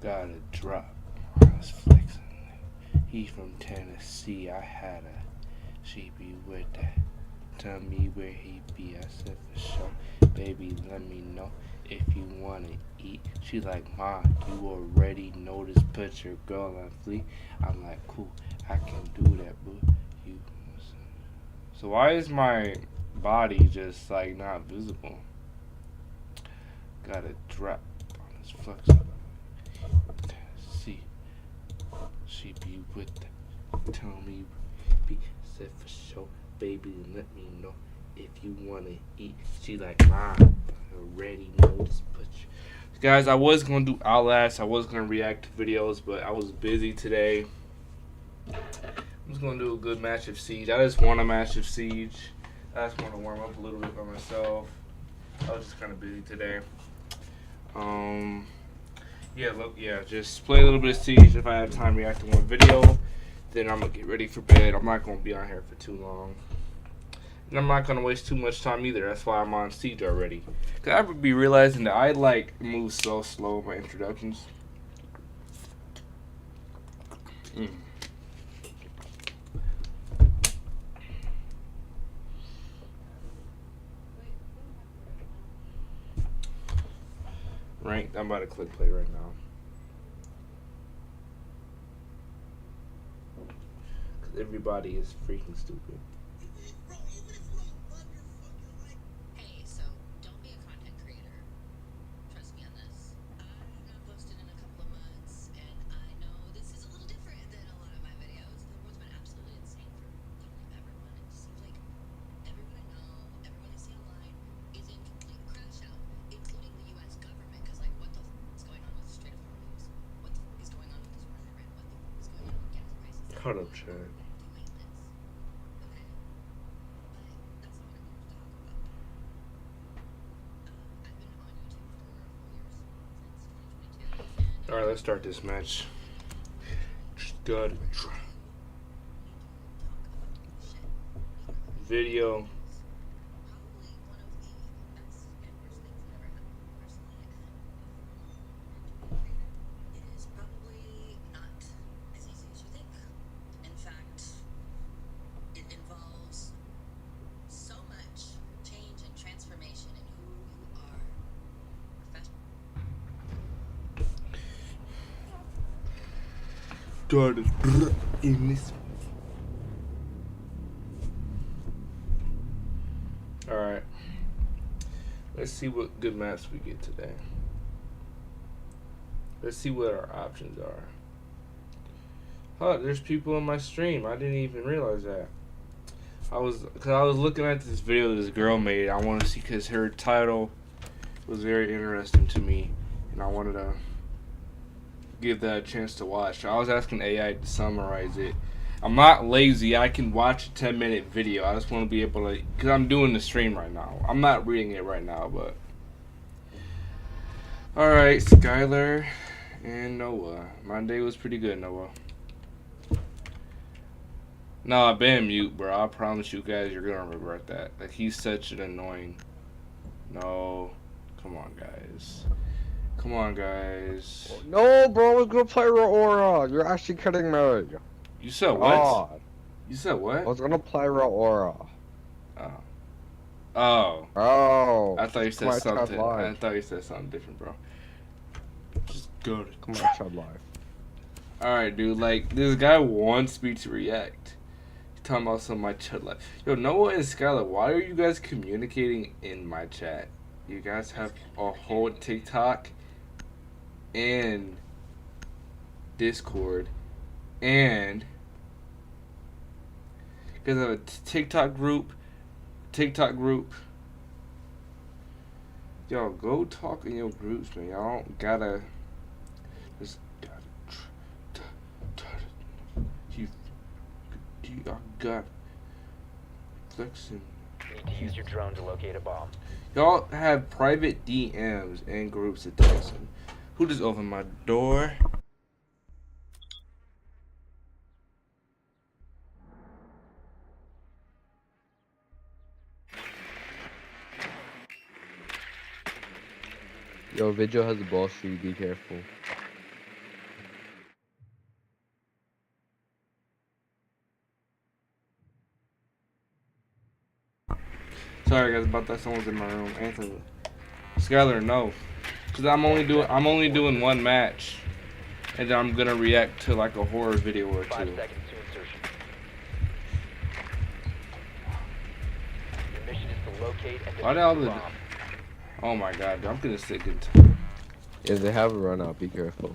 Got a drop. I was flexing. He from Tennessee. I had a. She be with that. Tell me where he be. I said for sure. Baby, let me know if you wanna eat. She like, Ma, you already know this. Put your girl on fleek. I'm like, cool. I can do that, but you. So why is my body just like not visible? Got a drop on his flex. See, she be with that. Tell me, be said for sure, baby, and let me know if you wanna eat. She like, Ma, I already know this. But guys, I was gonna do Outlast. I was gonna react to videos, but I was busy today. I'm just gonna do a good match of Siege. I just won a match of Siege. I just want to warm up a little bit by myself. I was just kind of busy today. Yeah, look, yeah, just play a little bit of Siege. If I have time to react to one video, then I'm gonna get ready for bed. I'm not gonna be on here for too long, and I'm not gonna waste too much time either. That's why I'm on Siege already. Cause I would be realizing that I like move so slow in my introductions. Right, I'm about to click play right now. Cause everybody is freaking stupid. Hold up, Chad. Alright, let's start this match. Just got video. Started in this. Alright. Let's see what good maps we get today. Let's see what our options are. Huh, there's people in my stream. I didn't even realize that. I was looking at this video this girl made. I wanted to see because her title was very interesting to me, and I wanted to give that a chance to watch. I was asking AI to summarize it. I'm not lazy. I can watch a 10-minute video. I just want to be able to, because I'm doing the stream right now. I'm not reading it right now, but. Alright, Skylar and Noah. My day was pretty good, Noah. No, I've been mute, bro. I promise you guys you're going to regret that. Like, he's such an annoying. No. Come on, guys. Come on, guys. No, bro, I was gonna play Aurora. You're actually kidding me. You said what? God. You said what? I was gonna play Aurora. Oh. Oh. Oh. I thought you said Come on, something. I thought you said something different, bro. Just go to. Come on, Chud Live. Alright, dude. Like, this guy wants me to react. He's talking about some of my chat life. Yo, Noah and Skylar, why are you guys communicating in my chat? You guys have a whole TikTok and Discord, and because of a TikTok group. Yo, go talk in your groups, man. Y'all don't gotta just I got flexing. Need to use your drone to locate a bomb. Y'all have private DMs and groups to text them. Who just opened my door? Yo, Vigil has a ball streak, be careful. Sorry guys about that. Someone's in my room. Anthony. Skylar, no. Cause I'm only doing one match. And then I'm gonna react to like a horror video or 5 two. seconds to insertion. Your mission is to locate and Why defuse did all the the- bomb. Oh my god, I'm gonna sick it. If they have a run out, be careful.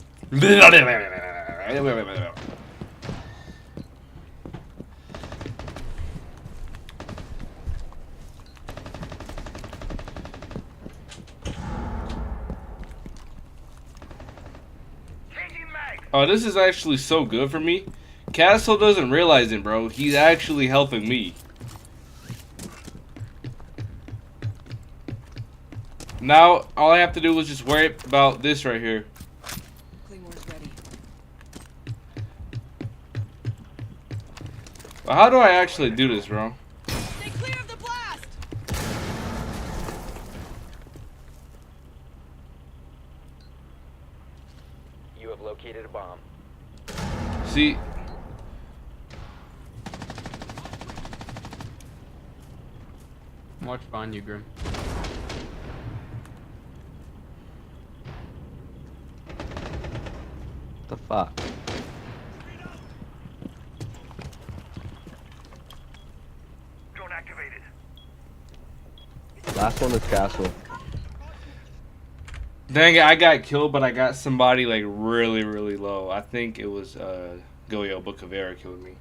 Oh, this is actually so good for me. Castle doesn't realize it, bro. He's actually helping me. Now, all I have to do is just worry about this right here. Claymore's ready. But how do I actually do this, bro? Stay clear of the blast! You have located a bomb. See, Watch behind you, Grim. The fuck? Drone activated. Last one is castle. dang it, I got killed, but I got somebody like really, really low. I think it was Goyo Bocavera killed me.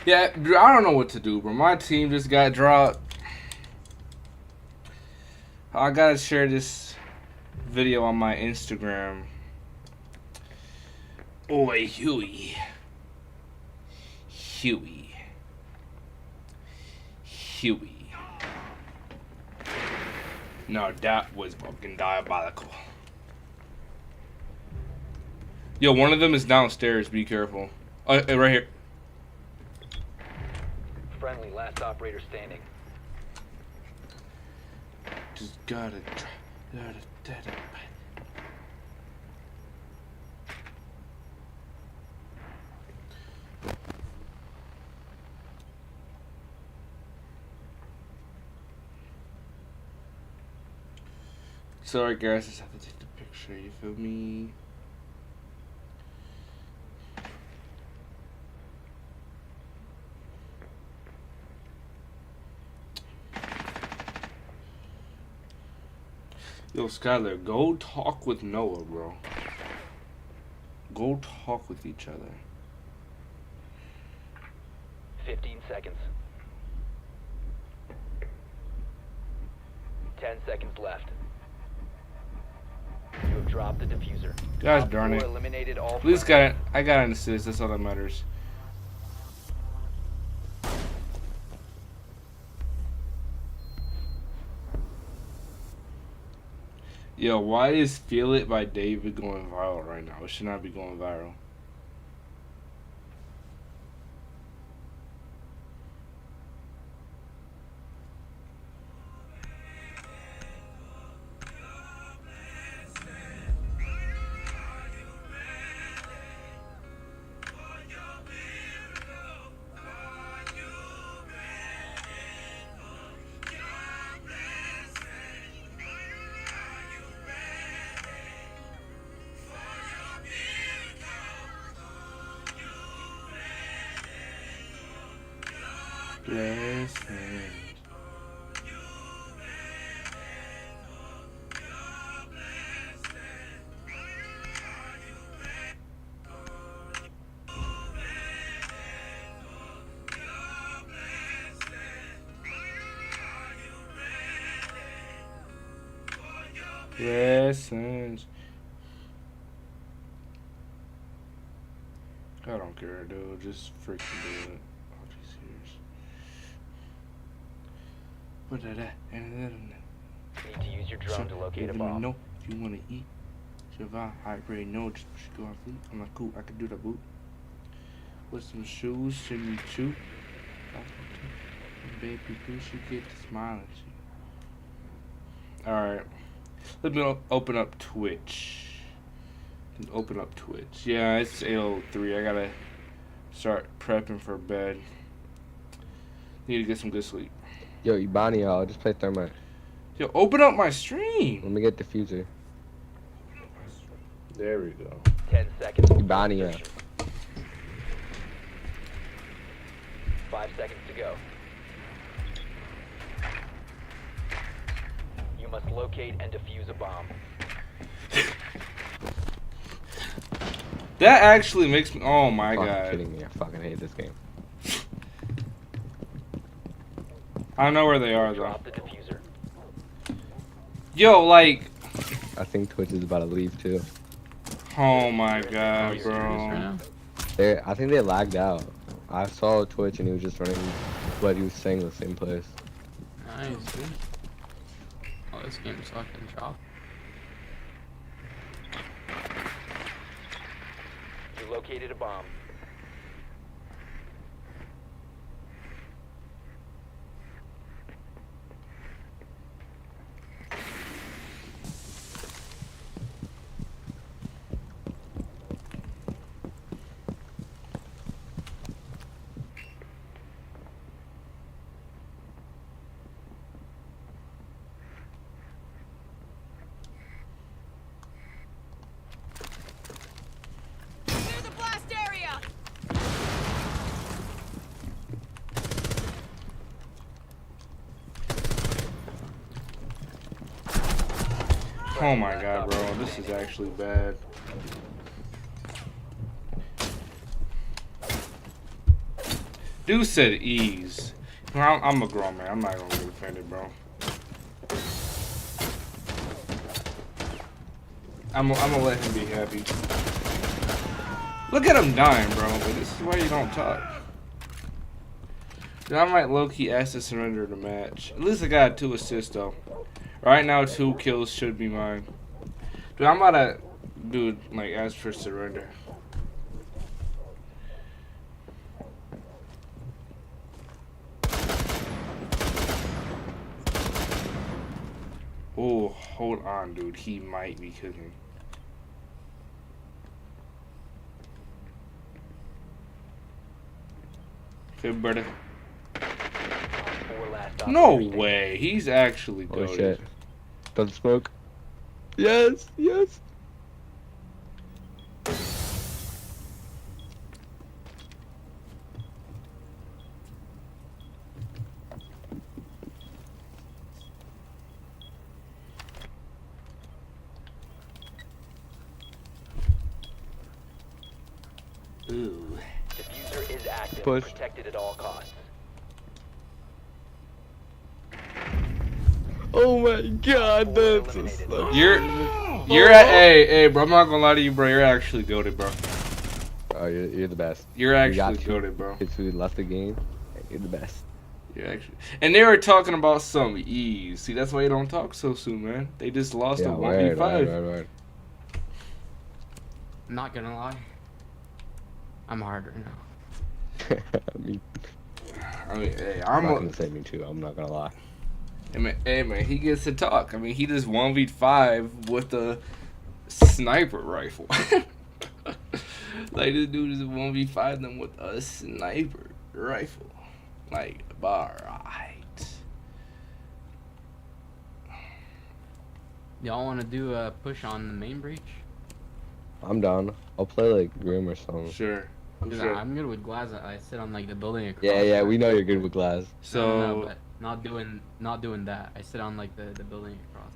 Yeah, I don't know what to do, bro. My team just got dropped. I gotta share this video on my Instagram. Oi, Huey. Huey. Huey. No, that was fucking diabolical. Yo, one of them is downstairs. Be careful. Right here. Friendly, last operator standing. Just gotta Sorry guys, I just have to take the picture, you feel me? Yo, Skylar, go talk with Noah, bro. Go talk with each other. 15 seconds. 10 seconds left. You have dropped the diffuser. Gosh Op darn 4 it. Eliminated all At least friendlies. I got an assist, that's all that matters. Yo, why is Feel It by David going viral right now? It should not be going viral. Blessing. Blessings. I don't care, dude. Just freaking do it. Oh, geez, Need to use your drone to locate a bomb. No, if you want to eat, survive, I already know. Just go out food. I'm like, cool, I can do that, boo. With some shoes, shimmy chew. Baby, you should get to smiling. Alright. Let me open up Twitch. Open up Twitch. Yeah, it's 8:03. I gotta start prepping for bed. Need to get some good sleep. Yo, Ibani, I'll just play Thermite. Yo, open up my stream. Let me get diffuser. There we go. 10 seconds. Ibania. 5 seconds to go. You must locate and defuse a bomb. That actually makes me. Oh my Fucking god. kidding me. I fucking hate this game. I know where they are though. Drop the diffuser. Yo, like. I think Twitch is about to leave too. Oh my Are god, you serious right bro. now? I think they lagged out. I saw Twitch and he was just running what he was saying in the same place. Nice, dude. Oh, this game's fucking chopped. You located a bomb. Clear the blast area! Oh my god, bro. This is actually bad. Dude said ease. I'm a grown man. I'm not gonna get offended, bro. I'm gonna let him be happy. Look at him dying, bro. But this is why you don't talk. Dude, I might low-key ask to surrender the match. At least I got 2 assists, though. Right now, 2 kills should be mine. Dude, I'm about to do, like, ask for surrender. Oh, hold on, dude. He might be cooking. Okay, brother. 4 last No operators way. He's actually Oh goated. shit. Don't smoke. Yes, yes. Ooh. Diffuser is active. Push. Protected at all costs. Oh my god, that's a Eliminated. slap. You're at hey, bro, I'm not gonna lie to you, bro. You're actually goated, bro. Oh, you're the best. You're You got actually two goated, bro. kids who left the game. You're the best. You're actually. And they were talking about some ease. See, that's why you don't talk so soon, man. They just lost a 1v5. word. I'm not gonna lie. I'm hard right now. I I mean, hey, I'm I'm not a, gonna say me too. I'm not gonna lie. hey man, he gets to talk. I mean, he just 1v5 with a sniper rifle. Like, this dude is 1v5 them with a sniper rifle. Like, alright. Y'all want to do a push on the main breach? I'm down. I'll play like Grim or something. Sure. I'm 'Cause sure. I'm good with Glass. I sit on like the building across. Yeah, we know you're good with glass. So, but not doing that. I sit on like the building across.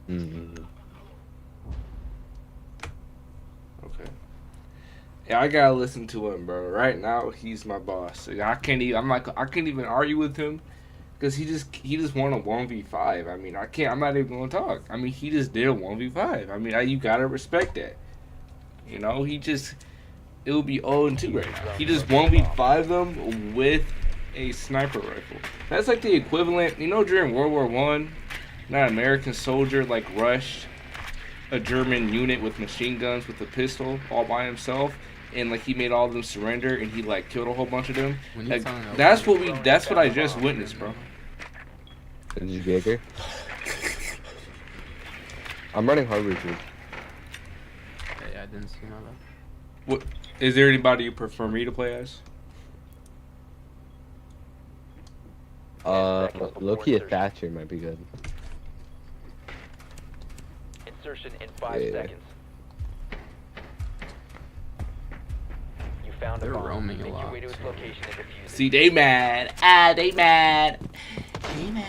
Mm-hmm. okay. Yeah, I gotta listen to him, bro. Right now, he's my boss. Like, I can't even argue with him because he just won a 1v5. I mean, I'm not even gonna talk. I mean, he just did a 1v5. I mean, you gotta respect that. You know, it would be 0-2 right now. He just 1v5 them with a sniper rifle. That's like the equivalent, you know, during World War One, that American soldier like rushed a German unit with machine guns with a pistol all by himself, and like he made all of them surrender, and he like killed a whole bunch of them. When you Like, tell me that's what I just witnessed, bro. Did you get her? I'm running hard breaches. Yeah, I didn't see my bad. What is there anybody you prefer me to play as? seconds before Loki, a insertion. Thatcher might be good. Insertion in 5 Yeah. seconds. You found They're a bomb. roaming a Make your lot, way to its too. location and defuse it. See, they mad. Ah, they mad. They mad.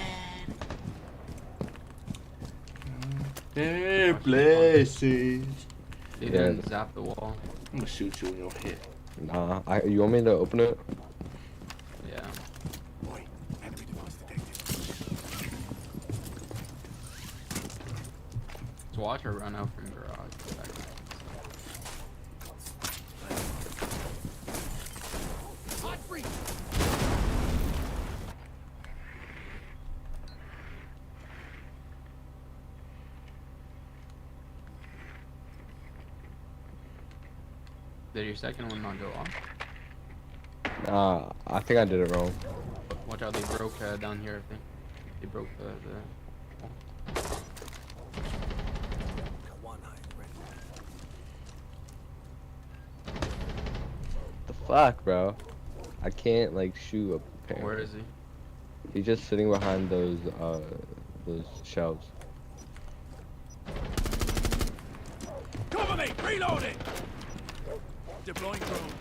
They're blessings. They Yeah. didn't zap the wall. I'm gonna shoot you in your head. Nah, you want me to open it? Yeah. Let's watch her run out from garage. Did your second one not go off? Nah, I think I did it wrong. Watch out, they broke down here, I think. They broke the wall. The fuck, bro? I can't like shoot up. Where is he? He's just sitting behind those shelves. Cover me! Reloading! Deploying drone.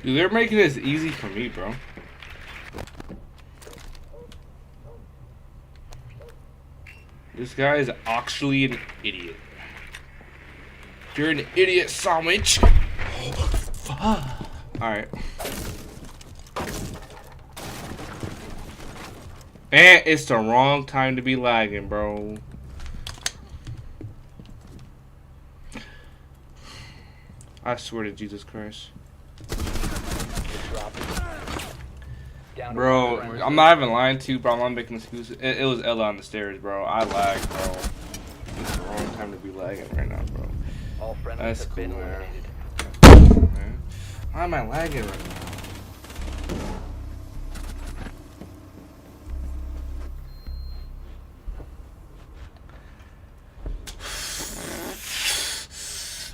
Dude, they're making this easy for me, bro. This guy is actually an idiot. You're an idiot sandwich. Alright. And it's the wrong time to be lagging, bro. I swear to Jesus Christ. Drop it. Down to Bro, one. I'm not even lying to you, bro. I'm not making excuses. It was Ella on the stairs, bro. I lagged, bro. It's the wrong time to be lagging right now, bro. All friendlies That's have cool, been man. eliminated. Man. Why am I lagging right now?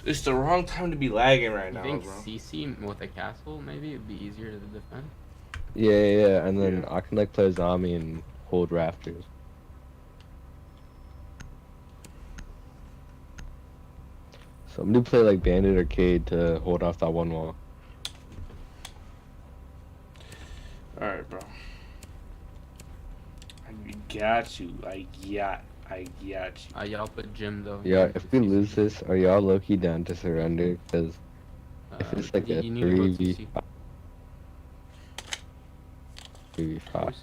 It's the wrong time to be lagging right You now, think bro. CC with a castle maybe it'd be easier to defend? Yeah, and then Yeah. I can like play zombie and hold rafters. So I'm gonna play like Bandit Arcade to hold off that one wall. Alright, bro. I got you. I got you. Y'all put Jim though. Yeah, if we lose this, are y'all low-key down to surrender? Because if it's like a you need to vote 3v5. CC. 3v5.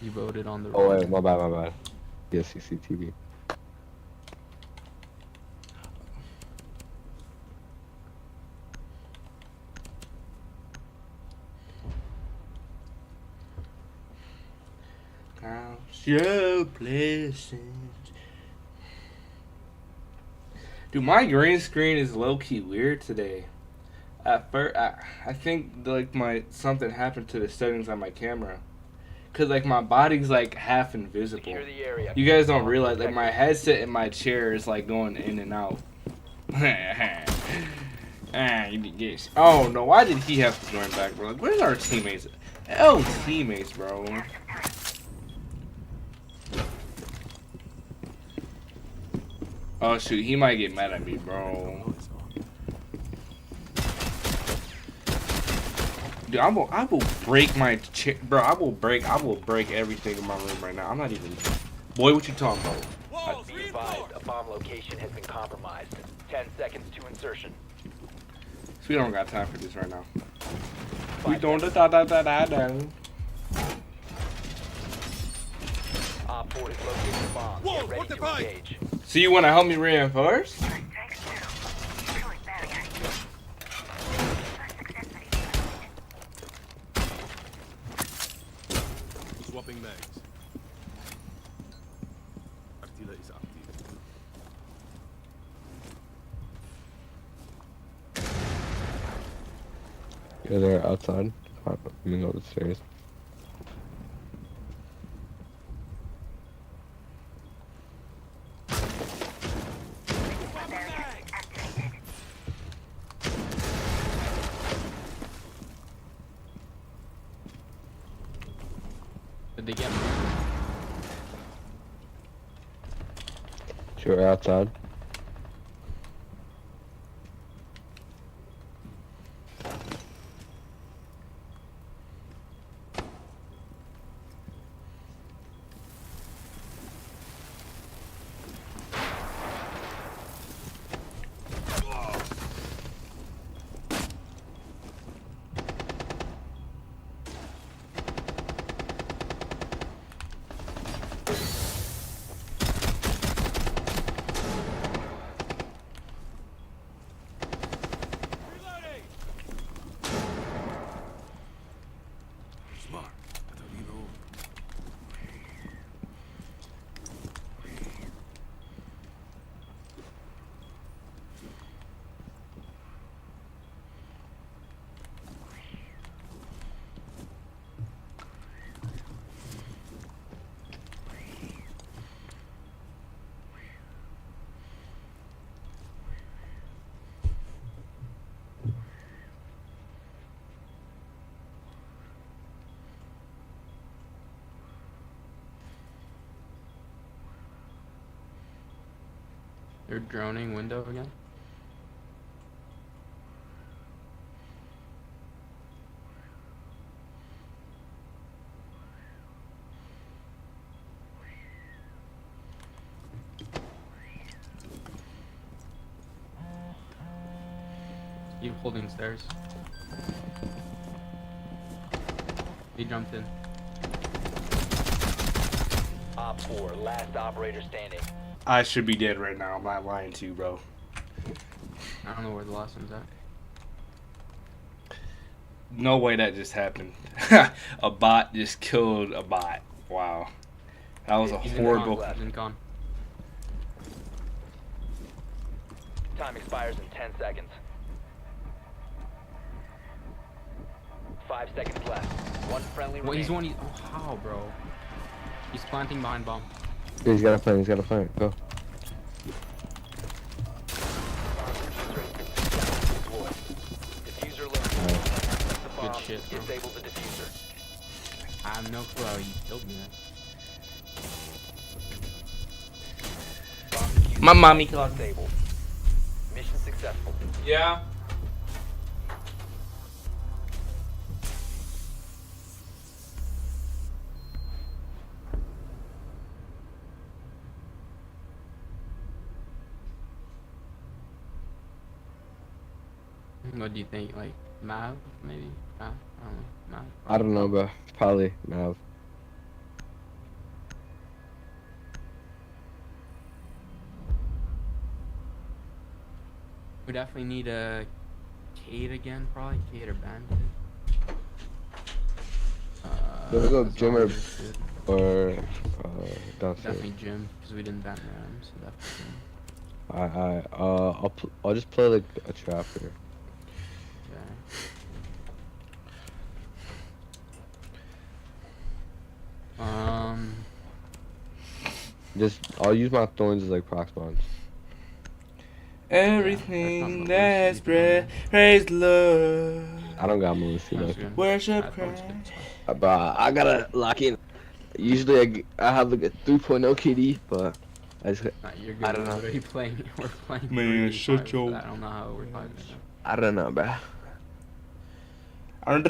You voted on the. Oh wait, my bad. Yes, CCTV. Count your blessings. Dude, my green screen is low-key weird today. At first, I think like something happened to the settings on my camera, cause like my body's like half invisible. Secure the area. You guys don't realize like my headset and my chair is like going in and out. You get, oh no! Why did he have to join back, bro? Like, where's our teammates? Oh, teammates, bro. Oh shoot, he might get mad at me, bro. Dude, I will break my chair, bro. I will break everything in my room right now. I'm not even. Boy, what you talking about? Walls Be advised, a bomb location has been compromised. 10 seconds to insertion. So we don't got time for this right now. We 5 don't seconds. Op 4 is located the bomb. Whoa, Get ready to fortified. engage. So you want to help me reinforce? Swapping mags. Artillery is active. Yeah, they're outside. I'm gonna go upstairs. they get me? Sure, outside. Smart. I don't need all. They're droning window again. Keep holding stairs. He jumped in. Op 4, last operator standing. I should be dead right now. I'm not lying to you, bro. I don't know where the last one's at. No way that just happened. A bot just killed a bot. Wow. That was a He's horrible. in con. He's in con. Time expires in 10 seconds. 5 seconds left. One friendly Well, he's remaining. one. Oh, how, bro? He's planting behind bomb. Yeah, he's got a plan. He's got a plan. Go. Diffuser located. The bomb. shit, bro. Disable the diffuser. I have no clue how he killed me. Bomb diffuser My mommy called. disabled. Mission successful. Yeah. What do you think? Like Mav, maybe? I don't know. Mav. I don't know, bro. Probably Mav. We definitely need a Cade again, probably Cade or Bandit. Let's go as Jim long or- as it's good. Or downstairs. Definitely Jim, because we didn't ban Ram, so definitely Jim. I'll just play like a trapper. Yeah. Just I'll use my thorns as like proc spawns. Everything that's that's not what we breath, praise the Lord. I don't got Melissa That's like. good. Worship That one's good. Christ. But I gotta lock in. Usually I have like a 3.0 KD, but I just Nah, you're good. I don't know. We're already playing. We're playing. Man, 3v5, shut so your- I don't know how we're fighting. I don't know, bro. I don't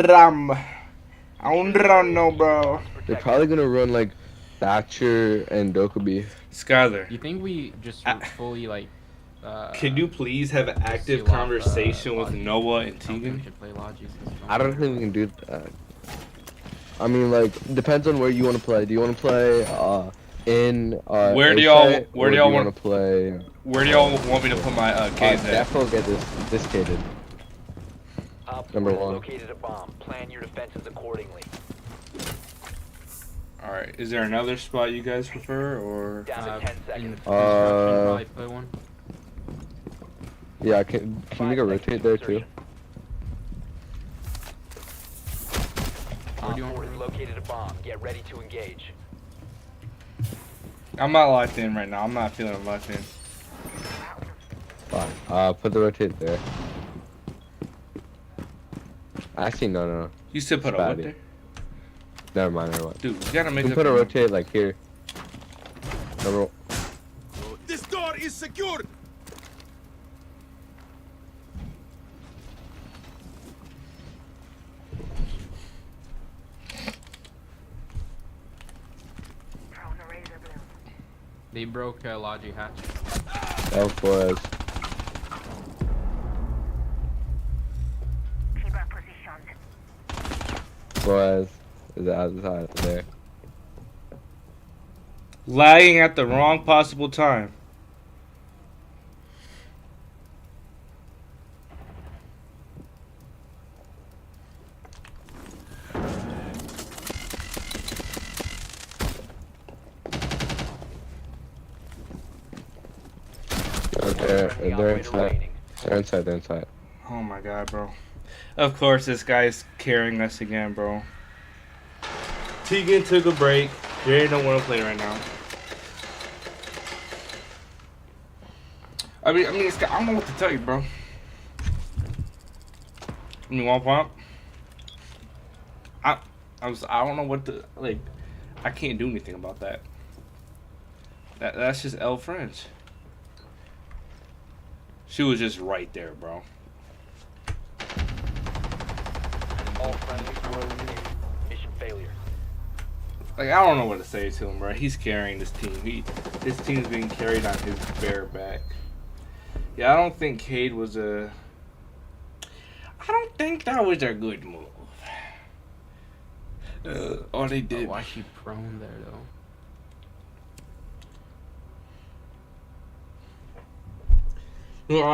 know, bro. They're probably gonna run like Thatcher and Dokkaebi. Skyler, You think we just fully like? can you please have an active seal off, conversation with Logi? Noah and I don't think we Tegan? should play Logi. I don't think we can do that. I mean, like, depends on where you want to play. Do you want to play in Where do A y'all- site, where or do y'all want want- to play? Where do y'all want me to put my K's at? Defo get this cated. Op Number 4 has one. located a bomb. Plan your defenses accordingly. Alright, is there another spot you guys prefer, or? Down to 10 In seconds. construction, probably play one. Yeah, can you make a rotate there too? Where Op do you 4 want has to located a bomb. Get ready to engage. I'm not locked in right now. I'm not feeling locked in. Fine. Put the rotate there. Actually, no. You still put a what Spatty. there? Never mind. Never mind. Dude, you gotta You make can up put a your mind. rotate like here. Number. This door is secured. They broke Logi hatch. L Flores. Flores is outside there. Lagging at the wrong possible time. Friendly They're operator inside. remaining. They're inside. They're inside. Oh my god, bro. Of course, this guy's carrying us again, bro. Tegan took a break. Jerry don't want to play right now. I mean, I don't know what to tell you, bro. You want pump? I don't know what to like. I can't do anything about that. That's just L French. She was just right there, bro. All friendly eliminated. Mission failure. Like, I don't know what to say to him, bro. He's carrying this team. This team's being carried on his bare back. Yeah, I don't think Cade was a. I don't think that was a good move. All they did. Why is she prone there though? No,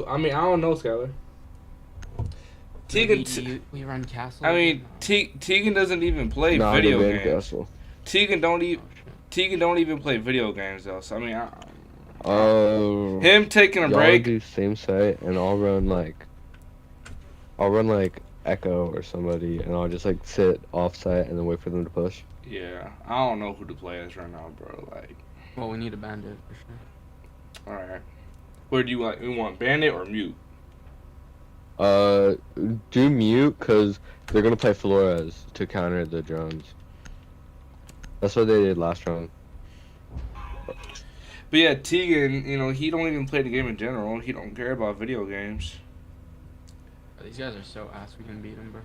I mean, I don't know, Skylar. Tegan. We run castle. I mean, Tegan doesn't even play Nah, video they're in games. castle. Tegan don't even play video games though. So I mean, him taking a y'all break. do same site, and I'll run like Echo or somebody, and I'll just like sit off site and then wait for them to push. Yeah, I don't know who to play as right now, bro. Like, Well, we need a bandit for sure. all right, where do you like? You want Bandit or Mute? Do mute, cause they're gonna play Flores to counter the drones. That's what they did last round. But yeah, Tegan, you know, he don't even play the game in general. He don't care about video games. These guys are so ass. We can beat them, bro.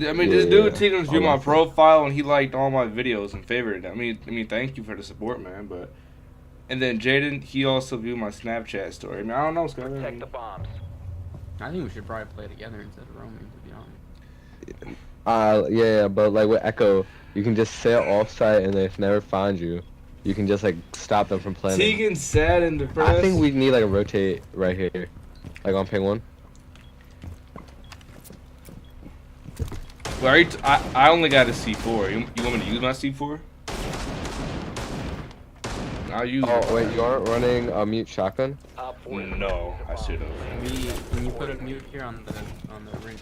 I mean, this dude Yeah, Tegan's viewed I my like that. profile and he liked all my videos and favorited. I mean, thank you for the support, man. But and then Jaden, he also viewed my Snapchat story. I mean, I don't know, Skylar. Protect the bombs. I think we should probably play together instead of roaming, to be honest. Yeah, but like with Echo, you can just sit off site, and if they never find you, you can just like stop them from playing. Tegan's sad and depressed. I think we need like a rotate right here, like on ping 1. Well, I only got a C4. You want me to use my C4? I'll use it. Oh wait, you aren't running a mute shotgun? Op 4 is No, I should have. Can you put a mute here on the ring?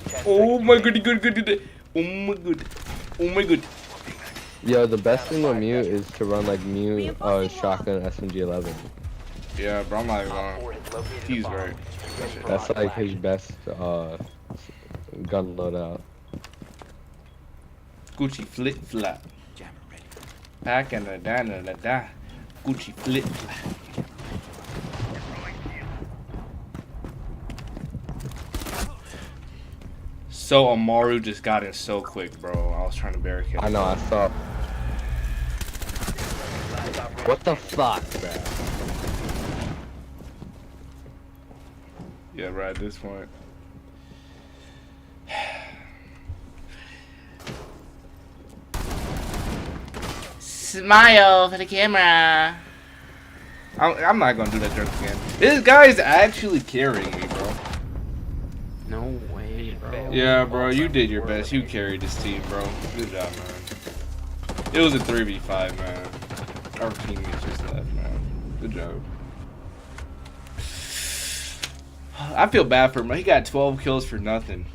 10 Oh seconds my remaining. goody. Oh my good. Oh my good. Yo, the best thing with mute is to run like mute shotgun SMG-11. Yeah, bro, I'm not even Op on. 4 has located He's the bomb. right. Ready for That's like his action. best gun loadout. Gucci flip flop. Back and da. Gucci flip flop. So Amaru just got in so quick, bro. I was trying to barricade. I know, I saw. Last operator What the standing. fuck, bro? Yeah, right at this point. Smile for the camera. I'm not gonna do that joke again. This guy's actually carrying me, bro. No way, bro. Yeah, bro, you did your best. You carried this team, bro. Good job, man. It was a 3v5, man. Our teammates just left, man. Good job. I feel bad for him. He got 12 kills for nothing.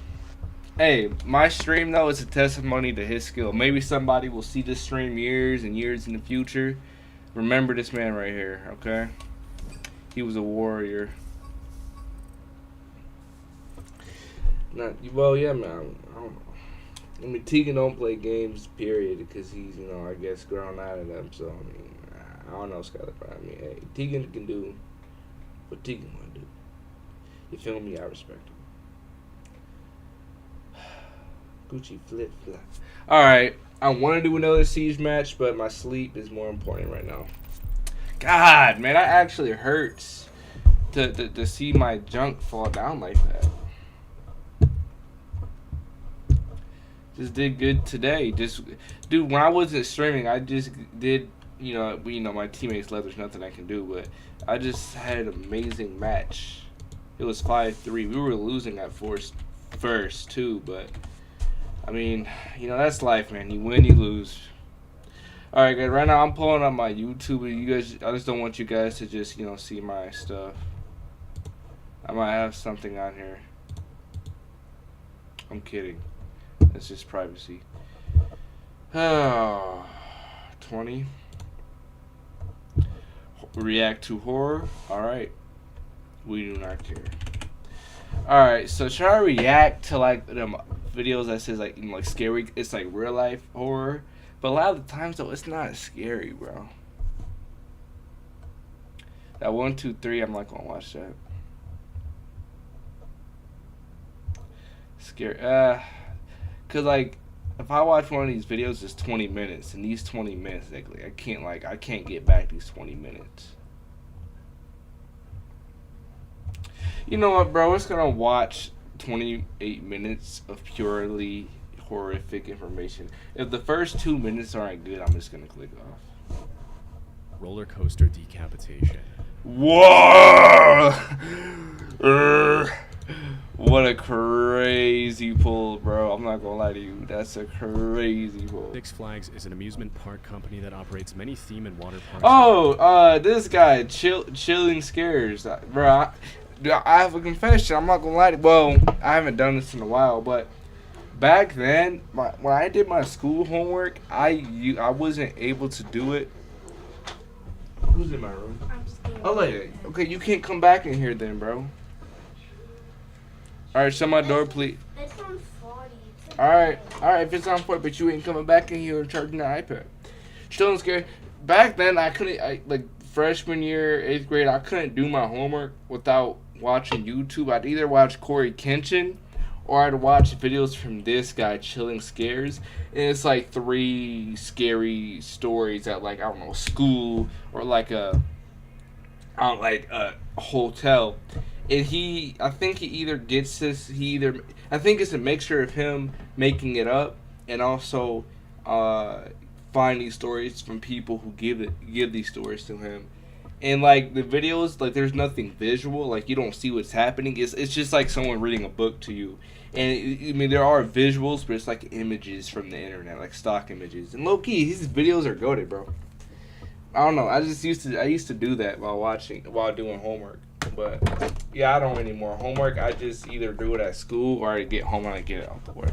Hey, my stream, though, is a testimony to his skill. Maybe somebody will see this stream years and years in the future. Remember this man right here, okay? He was a warrior. Well, yeah, man. I don't know. I mean, Tegan don't play games, period, because he's, you know, I guess grown out of them. So, I mean, I don't know, Skylar. I mean, hey, Tegan can do what Tegan want to do. You feel me? I respect him. Gucci flip flop. All right, I want to do another Siege match, but my sleep is more important right now. God, man, that actually hurts to see my junk fall down like that. Just did good today. Just, dude, when I wasn't streaming, I just did, you know, my teammates left. There's nothing I can do, but I just had an amazing match. It was 5-3. We were losing at first too, but I mean, you know, that's life, man. You win, you lose. All right, guys. Right now, I'm pulling up my YouTube. You guys, I just don't want you guys to just, you know, see my stuff. I might have something on here. I'm kidding. It's just privacy. Oh, 20. React to horror. Alright. We do not care. Alright, so should I react to like them videos that says like, you know, like scary, it's like real life horror? But a lot of the times though, it's not scary, bro. That 1, 2, 3, I'm not gonna watch that. Scary. Cause like, if I watch one of these videos, it's 20 minutes, and these 20 minutes, like I can't get back these 20 minutes. You know what, bro? We're just gonna watch 28 minutes of purely horrific information. If the first 2 minutes aren't good, I'm just gonna click off. Roller coaster decapitation. Whoa! What a crazy pull, bro. I'm not gonna lie to you. That's a crazy pull. Six Flags is an amusement park company that operates many theme and water parks. Oh, this guy, Chilling Scares. Bro, I have a confession. I'm not gonna lie to you. Well, I haven't done this in a while, but back then, when I did my school homework, I wasn't able to do it. Who's in my room? I'm just kidding. Oh, wait. Okay, you can't come back in here then, bro. Alright, shut my door, please. It's on 40. Alright, if it's on 40, but you ain't coming back in here and charging the iPad. Chilling Scared. Back then, like, freshman year, 8th grade, I couldn't do my homework without watching YouTube. I'd either watch Corey Kenshin, or I'd watch videos from this guy, Chilling Scares. And it's like 3 scary stories at, like, I don't know, school, or like a hotel. And I think he either gets this, I think it's a mixture of him making it up and also finding stories from people who give these stories to him. And like the videos, like there's nothing visual, like you don't see what's happening. It's just like someone reading a book to you. And I mean there are visuals, but it's like images from the internet, like stock images. And low key, his videos are goated, bro. I don't know. I used to do that while doing homework. But yeah, I don't anymore. Homework, I just either do it at school or I get home and I get it out the way.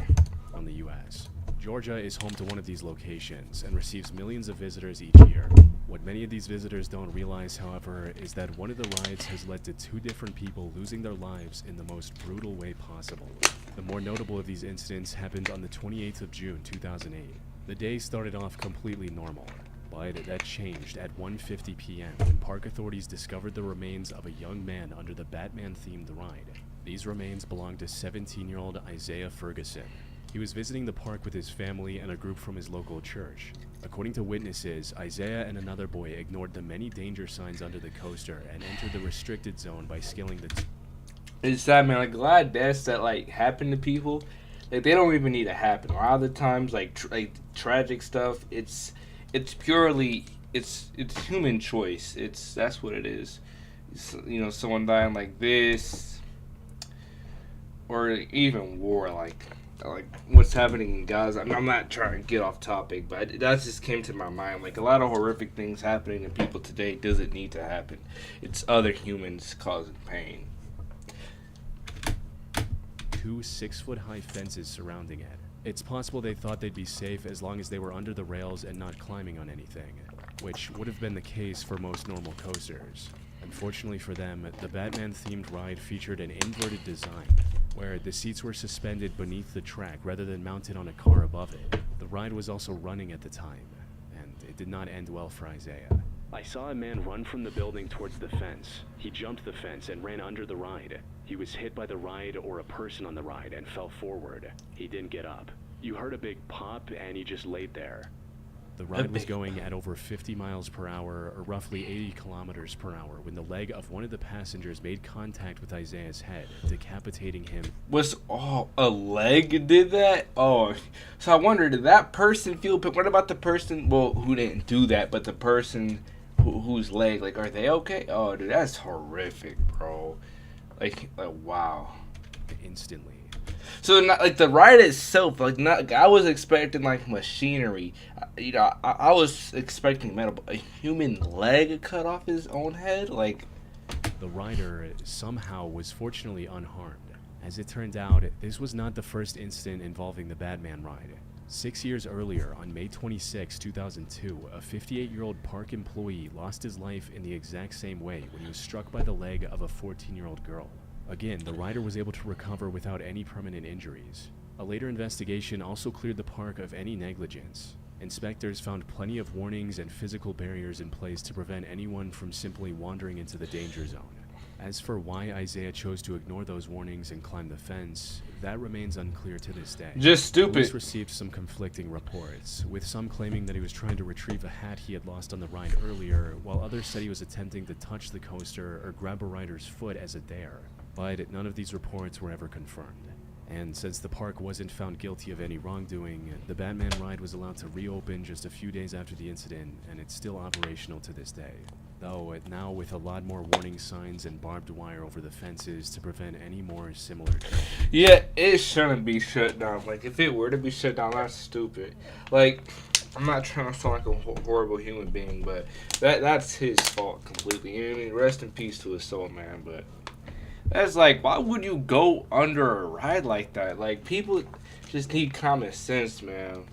On the U.S. Georgia is home to one of these locations and receives millions of visitors each year. What many of these visitors don't realize, however, is that one of the riots has led to 2 different people losing their lives in the most brutal way possible. The more notable of these incidents happened on the 28th of June 2008. The day started off completely normal, but that changed at 1:50 p.m. when park authorities discovered the remains of a young man under the Batman-themed ride. These remains belonged to 17-year-old Isaiah Ferguson. He was visiting the park with his family and a group from his local church. According to witnesses, Isaiah and another boy ignored the many danger signs under the coaster and entered the restricted zone by scaling the... It's sad, man. Like a lot of deaths that like happen to people, like they don't even need to happen. A lot of the times, like tragic stuff, it's purely it's human choice. That's what it is. It's, you know, someone dying like this, or even war, like what's happening in Gaza. I'm not trying to get off topic, but that just came to my mind. Like a lot of horrific things happening to people today doesn't need to happen. It's other humans causing pain. 2 6-foot-high fences surrounding it. It's possible they thought they'd be safe as long as they were under the rails and not climbing on anything, which would have been the case for most normal coasters. Unfortunately for them, the Batman-themed ride featured an inverted design, where the seats were suspended beneath the track rather than mounted on a car above it. The ride was also running at the time, and it did not end well for Isaiah. I saw a man run from the building towards the fence. He jumped the fence and ran under the ride. He was hit by the ride or a person on the ride and fell forward. He didn't get up. You heard a big pop and he just laid there. The ride was going at over 50 miles per hour, or roughly 80 kilometers per hour, when the leg of one of the passengers made contact with Isaiah's head, decapitating him. Was a leg did that? Oh, so I wonder, did that person feel? What about the person? Well, who didn't do that, but the person whose leg? Like, are they okay? Oh, dude, that's horrific, bro. Like wow. Instantly. So not like the ride itself, like not. I was expecting like machinery. You know, I was expecting metal. But a human leg cut off his own head, like. The rider somehow was fortunately unharmed. As it turned out, this was not the first incident involving the Batman ride. 6 years earlier, on May 26, 2002, a 58-year-old park employee lost his life in the exact same way when he was struck by the leg of a 14-year-old girl. Again, the rider was able to recover without any permanent injuries. A later investigation also cleared the park of any negligence. Inspectors found plenty of warnings and physical barriers in place to prevent anyone from simply wandering into the danger zone. As for why Isaiah chose to ignore those warnings and climb the fence, that remains unclear to this day. Just stupid. Police received some conflicting reports, with some claiming that he was trying to retrieve a hat he had lost on the ride earlier, while others said he was attempting to touch the coaster or grab a rider's foot as a dare. But none of these reports were ever confirmed. And since the park wasn't found guilty of any wrongdoing, the Batman ride was allowed to reopen just a few days after the incident, and it's still operational to this day. Though now with a lot more warning signs and barbed wire over the fences to prevent any more similar trouble. Yeah, it shouldn't be shut down. Like, if it were to be shut down, that's stupid. Like, I'm not trying to sound like a horrible human being, but that's his fault completely. You know what I mean? Rest in peace to his soul, man, but that's like, why would you go under a ride like that? Like, people just need common sense, man.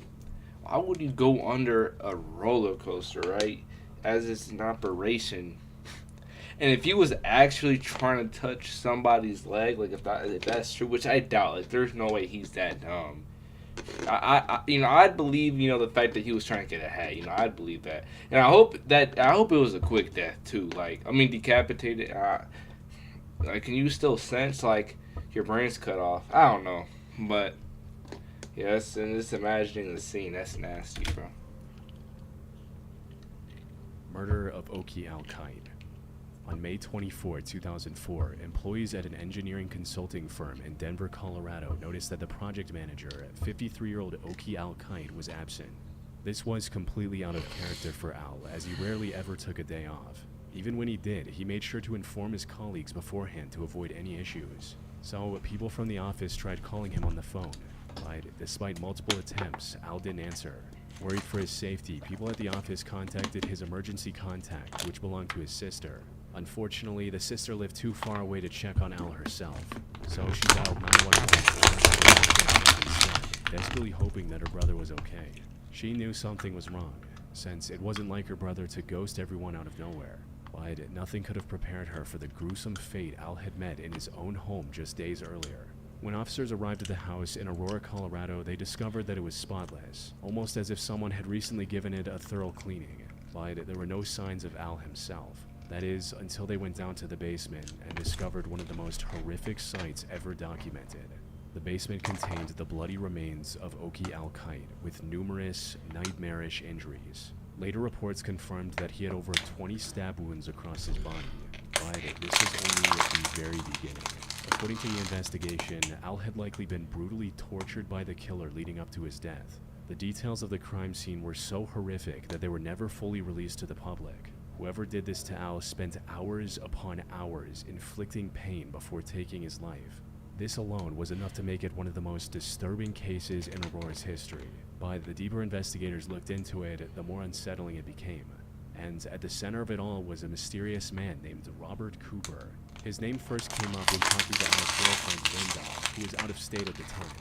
Why would you go under a roller coaster, right? As it's an operation. And if he was actually trying to touch somebody's leg, like if that's true, which I doubt, like there's no way he's that dumb. I'd believe, the fact that he was trying to get a hat. I'd believe that, and I hope it was a quick death too. Like, I mean, decapitated. Like, can you still sense like your brain's cut off? I don't know, but yes, and just imagining the scene, that's nasty, bro. Murder of Oki Al-Qaid. On May 24, 2004, employees at an engineering consulting firm in Denver, Colorado noticed that the project manager, 53-year-old Oki Al-Qaid, was absent. This was completely out of character for Al, as he rarely ever took a day off. Even when he did, he made sure to inform his colleagues beforehand to avoid any issues. So people from the office tried calling him on the phone, but despite multiple attempts, Al didn't answer. Worried for his safety, people at the office contacted his emergency contact, which belonged to his sister. Unfortunately, the sister lived too far away to check on Al herself, so she dialed 911 instead, desperately hoping that her brother was okay. She knew something was wrong, since it wasn't like her brother to ghost everyone out of nowhere. But nothing could have prepared her for the gruesome fate Al had met in his own home just days earlier. When officers arrived at the house in Aurora, Colorado, they discovered that it was spotless, almost as if someone had recently given it a thorough cleaning. But there were no signs of Al himself. That is, until they went down to the basement and discovered one of the most horrific sights ever documented. The basement contained the bloody remains of Oki Al-Qaid, with numerous, nightmarish injuries. Later reports confirmed that he had over 20 stab wounds across his body, but this was only at the very beginning. According to the investigation, Al had likely been brutally tortured by the killer leading up to his death. The details of the crime scene were so horrific that they were never fully released to the public. Whoever did this to Al spent hours upon hours inflicting pain before taking his life. This alone was enough to make it one of the most disturbing cases in Aurora's history. But the deeper investigators looked into it, the more unsettling it became. And at the center of it all was a mysterious man named Robert Cooper. His name first came up when talking to Al's girlfriend, Linda, who was out of state at the time.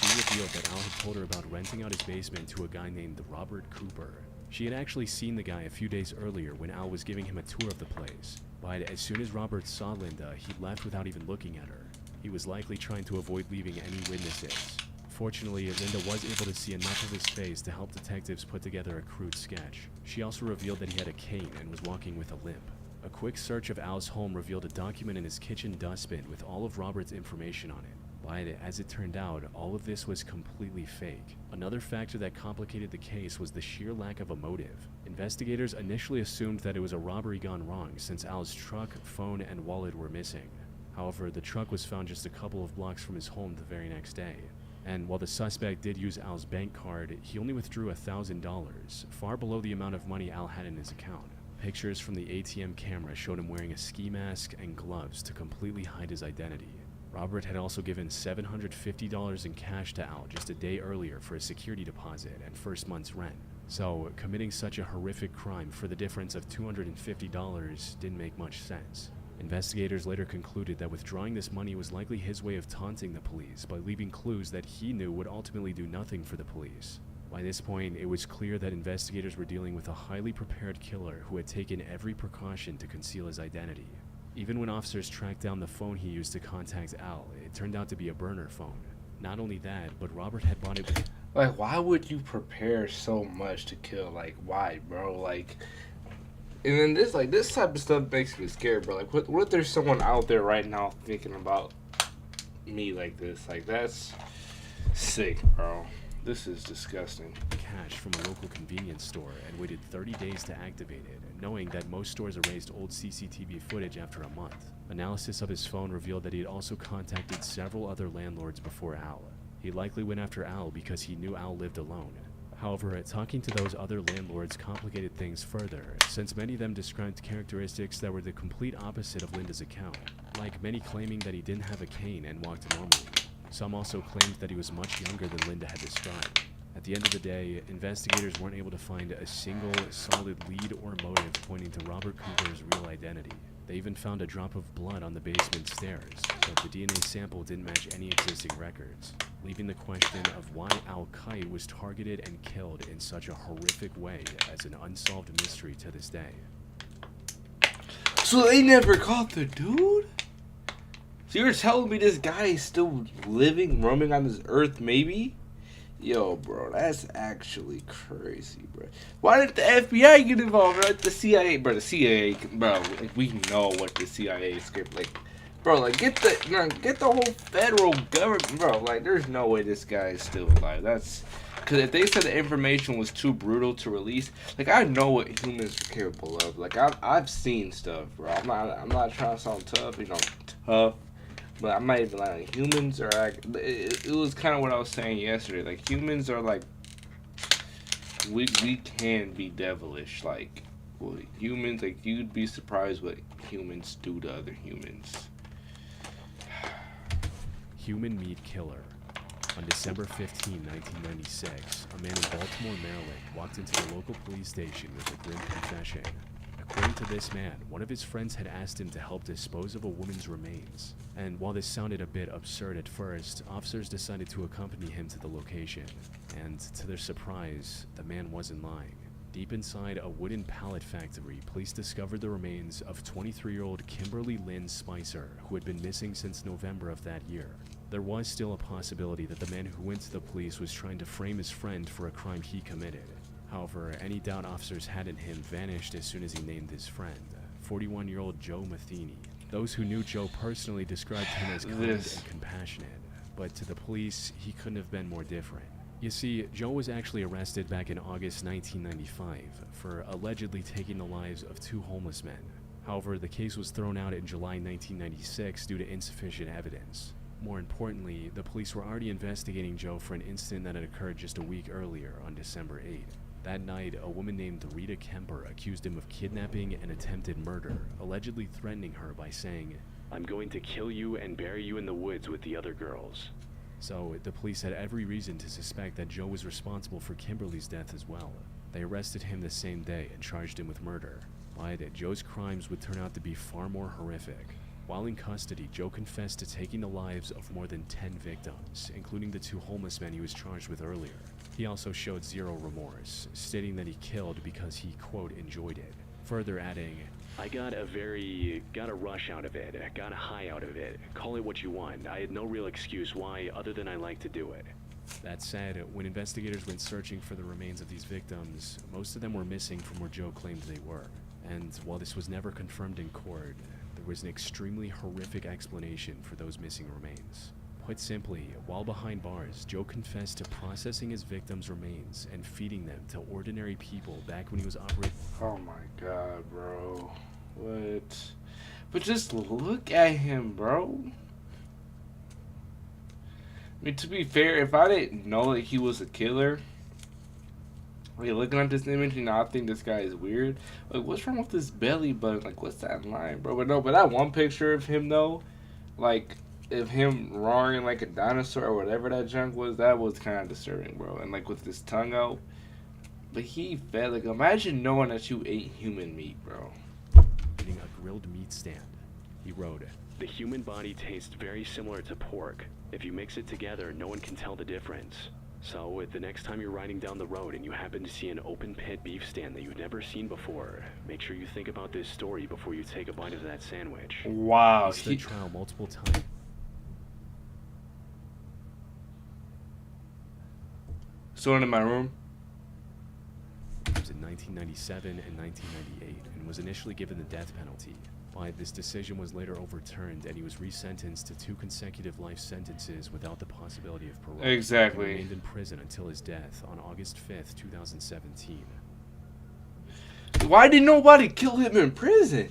She revealed that Al had told her about renting out his basement to a guy named Robert Cooper. She had actually seen the guy a few days earlier when Al was giving him a tour of the place. But as soon as Robert saw Linda, he left without even looking at her. He was likely trying to avoid leaving any witnesses. Fortunately, Linda was able to see enough of his face to help detectives put together a crude sketch. She also revealed that he had a cane and was walking with a limp. A quick search of Al's home revealed a document in his kitchen dustbin with all of Robert's information on it. But as it turned out, all of this was completely fake. Another factor that complicated the case was the sheer lack of a motive. Investigators initially assumed that it was a robbery gone wrong since Al's truck, phone, and wallet were missing. However, the truck was found just a couple of blocks from his home the very next day. And while the suspect did use Al's bank card, he only withdrew $1,000, far below the amount of money Al had in his account. Pictures from the ATM camera showed him wearing a ski mask and gloves to completely hide his identity. Robert had also given $750 in cash to Al just a day earlier for a security deposit and first month's rent. So, committing such a horrific crime for the difference of $250 didn't make much sense. Investigators later concluded that withdrawing this money was likely his way of taunting the police by leaving clues that he knew would ultimately do nothing for the police. By this point, it was clear that investigators were dealing with a highly prepared killer who had taken every precaution to conceal his identity. Even when officers tracked down the phone he used to contact Al, it turned out to be a burner phone. Not only that, but Robert had bought it with... Like, why would you prepare so much to kill? Like, why, bro? Like... And then this type of stuff makes me scared, bro. Like, what if there's someone out there right now thinking about me like this? Like, that's sick, bro. This is disgusting. Cash from a local convenience store and waited 30 days to activate it, knowing that most stores erased old CCTV footage after a month. Analysis of his phone revealed that he had also contacted several other landlords before Al. He likely went after Al because he knew Al lived alone. However, talking to those other landlords complicated things further, since many of them described characteristics that were the complete opposite of Linda's account, like many claiming that he didn't have a cane and walked normally. Some also claimed that he was much younger than Linda had described. At the end of the day, investigators weren't able to find a single solid lead or motive pointing to Robert Kugler's real identity. They even found a drop of blood on the basement stairs, but the DNA sample didn't match any existing records, leaving the question of why Al Qaid was targeted and killed in such a horrific way as an unsolved mystery to this day. So they never caught the dude? So you're telling me this guy is still living, roaming on this earth, maybe? Yo, bro, that's actually crazy, bro. Why did the FBI get involved, right? The CIA, bro, the CIA, bro, like, we know what the CIA script, like, bro, like, get the whole federal government, bro, like, there's no way this guy is still alive. That's, because if they said the information was too brutal to release, like, I know what humans are capable of. Like, I've seen stuff, bro. I'm not trying to sound tough, you know, tough. But I might even like humans are it was kind of what I was saying yesterday. Like, humans are like, we can be devilish. Like, well, humans, like, you'd be surprised what humans do to other humans. Human meat killer. On December 15, 1996, a man in Baltimore, Maryland walked into the local police station with a grim confession. According to this man, one of his friends had asked him to help dispose of a woman's remains. And while this sounded a bit absurd at first, officers decided to accompany him to the location. And to their surprise, the man wasn't lying. Deep inside a wooden pallet factory, police discovered the remains of 23-year-old Kimberly Lynn Spicer, who had been missing since November of that year. There was still a possibility that the man who went to the police was trying to frame his friend for a crime he committed. However, any doubt officers had in him vanished as soon as he named his friend, 41-year-old Joe Matheny. Those who knew Joe personally described him as kind and compassionate, but to the police, he couldn't have been more different. You see, Joe was actually arrested back in August 1995 for allegedly taking the lives of 2 homeless men. However, the case was thrown out in July 1996 due to insufficient evidence. More importantly, the police were already investigating Joe for an incident that had occurred just a week earlier on December 8. That night, a woman named Rita Kemper accused him of kidnapping and attempted murder, allegedly threatening her by saying, "I'm going to kill you and bury you in the woods with the other girls." So, the police had every reason to suspect that Joe was responsible for Kimberly's death as well. They arrested him the same day and charged him with murder. But Joe's crimes would turn out to be far more horrific. While in custody, Joe confessed to taking the lives of more than 10 victims, including the 2 homeless men he was charged with earlier. He also showed zero remorse, stating that he killed because he, quote, enjoyed it, further adding, I got a rush out of it, got a high out of it. Call it what you want. I had no real excuse why, other than I like to do it. That said, when investigators went searching for the remains of these victims, most of them were missing from where Joe claimed they were. And while this was never confirmed in court, there was an extremely horrific explanation for those missing remains. Put simply, while behind bars, Joe confessed to processing his victims' remains and feeding them to ordinary people back when he was operating. Oh my god, bro. What? But just look at him, bro. I mean, to be fair, if I didn't know that he was a killer, like looking at this image, you know, I think this guy is weird. Like, what's wrong with this belly button? Like, what's that line, bro? But no, but that one picture of him, though, like, of him roaring like a dinosaur or whatever that junk was, that was kind of disturbing, bro. And, like, with his tongue out. But he fed, like, imagine knowing that you ate human meat, bro. Eating a grilled meat stand. He wrote, The human body tastes very similar to pork. If you mix it together, no one can tell the difference. So, the next time you're riding down the road and you happen to see an open pit beef stand that you've never seen before, make sure you think about this story before you take a bite of that sandwich. Wow. he stood trial multiple times. Someone in my room? In 1997 and 1998 and was initially given the death penalty. But this decision was later overturned and he was resentenced to 2 consecutive life sentences without the possibility of parole. Exactly. He remained in prison until his death on August 5th, 2017. Why did nobody kill him in prison?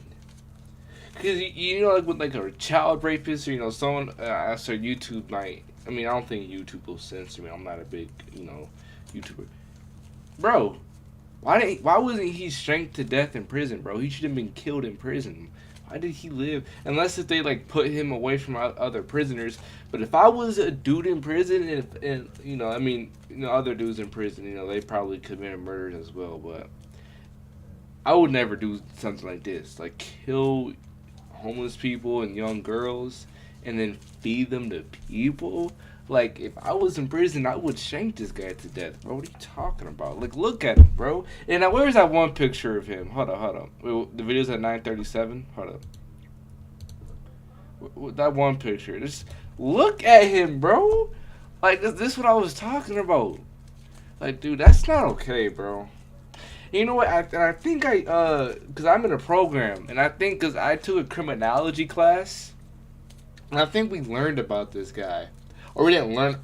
Because, you know, like with like a child rapist or, you know, someone, so YouTube might, I mean, I don't think YouTube will censor me. I'm not a big, you know, YouTuber. Bro, why wasn't he shanked to death in prison, bro? He should have been killed in prison. Why did he live? Unless if they, like, put him away from other prisoners. But if I was a dude in prison, and you know, I mean, you know, other dudes in prison, you know, they probably committed murders as well, but I would never do something like this. Like, kill homeless people and young girls and then feed them to people. Like, if I was in prison, I would shank this guy to death, bro. What are you talking about? Like, look at him, bro. And now, where's that one picture of him? Hold on. Wait, the video's at 9:37. Hold up. That one picture. Just look at him, bro. Like, this is what I was talking about. Like, dude, that's not okay, bro. You know what? I think because I'm in a program, and I think because I took a criminology class, and I think we learned about this guy. Or we didn't learn,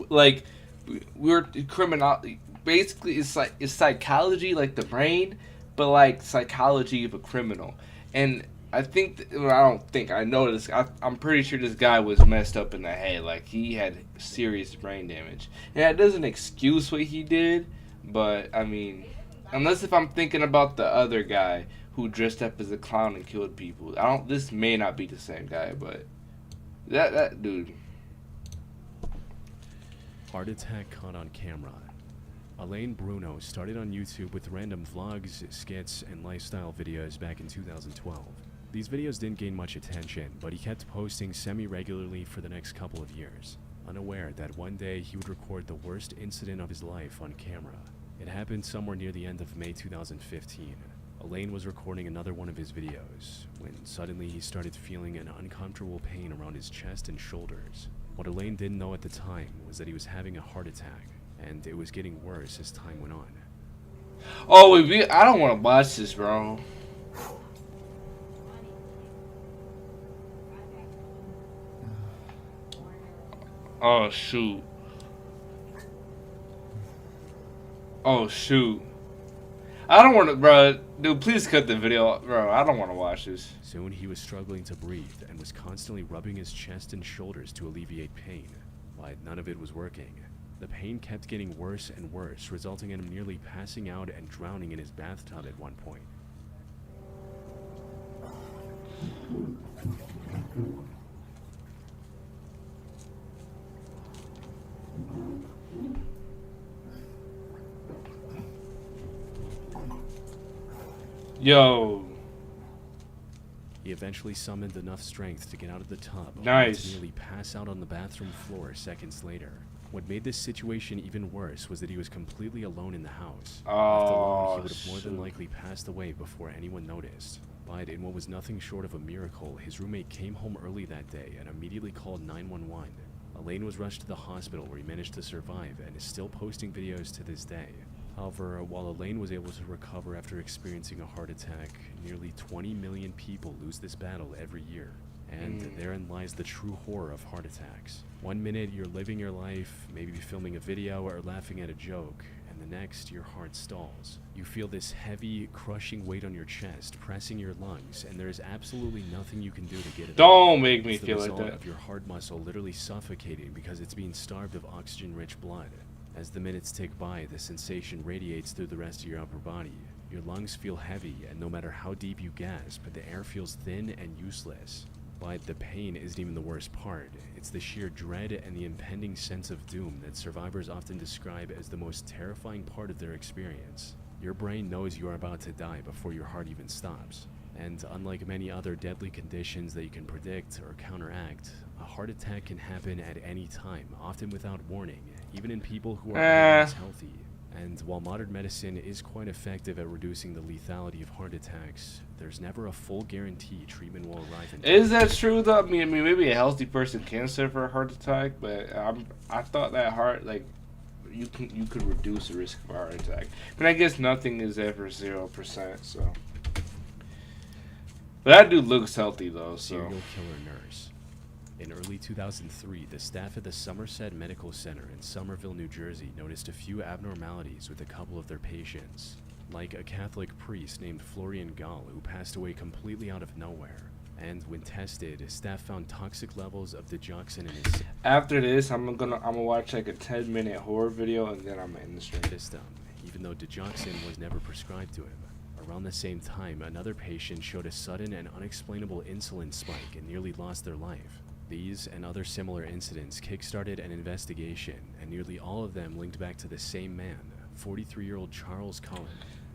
like, we were criminology. Basically, it's psychology, like the brain, but like psychology of a criminal. And I think, I know this. I'm pretty sure this guy was messed up in the head. Like, he had serious brain damage. And that doesn't excuse what he did, but I mean, unless if I'm thinking about the other guy who dressed up as a clown and killed people. This may not be the same guy, but. That dude. Heart attack caught on camera. Alain Bruno started on YouTube with random vlogs, skits, and lifestyle videos back in 2012. These videos didn't gain much attention, but he kept posting semi-regularly for the next couple of years, unaware that one day he would record the worst incident of his life on camera. It happened somewhere near the end of May 2015. Alain was recording another one of his videos, when suddenly he started feeling an uncomfortable pain around his chest and shoulders. What Alain didn't know at the time was that he was having a heart attack, and it was getting worse as time went on. Oh, I don't want to watch this, bro. Oh, shoot. Oh, shoot. I don't want to, bro. Dude, please cut the video, bro. I don't want to watch this. Soon he was struggling to breathe and was constantly rubbing his chest and shoulders to alleviate pain, but none of it was working. The pain kept getting worse and worse, resulting in him nearly passing out and drowning in his bathtub at one point. Yo. He eventually summoned enough strength to get out of the tub, Nice. to nearly pass out on the bathroom floor seconds later. What made this situation even worse was that he was completely alone in the house. Left Oh, alone, he would have more than shoot. likely passed away before anyone noticed. But in what was nothing short of a miracle, his roommate came home early that day and immediately called 911. Elaine was rushed to the hospital where he managed to survive and is still posting videos to this day. However, while Elaine was able to recover after experiencing a heart attack, nearly 20 million people lose this battle every year. And therein lies the true horror of heart attacks. One minute you're living your life, maybe filming a video or laughing at a joke, and the next your heart stalls. You feel this heavy, crushing weight on your chest, pressing your lungs, and there is absolutely nothing you can do to get it Don't off. make me It's the feel like result that. of your heart muscle literally suffocating because it's being starved of oxygen-rich blood. As the minutes tick by, the sensation radiates through the rest of your upper body. Your lungs feel heavy, and no matter how deep you gasp, the air feels thin and useless. But the pain isn't even the worst part. It's the sheer dread and the impending sense of doom that survivors often describe as the most terrifying part of their experience. Your brain knows you are about to die before your heart even stops. And unlike many other deadly conditions that you can predict or counteract, a heart attack can happen at any time, often without warning, even in people who are otherwise healthy. And while modern medicine is quite effective at reducing the lethality of heart attacks, there's never a full guarantee treatment will arrive in time. Is that true though? I mean, maybe a healthy person can suffer a heart attack, but I thought that you could reduce the risk of a heart attack. But I guess nothing is ever 0%. So, but that dude looks healthy though. So Serial killer nurse. In early 2003, the staff at the Somerset Medical Center in Somerville, New Jersey noticed a few abnormalities with a couple of their patients, like a Catholic priest named Florian Gall who passed away completely out of nowhere. And when tested, staff found toxic levels of digoxin in his after this, I'm gonna watch like a 10-minute horror video and then I'm in the stream. system, even though digoxin was never prescribed to him. Around the same time, another patient showed a sudden and unexplainable insulin spike and nearly lost their life. These and other similar incidents kick-started an investigation, and nearly all of them linked back to the same man, 43-year-old Charles Cullen.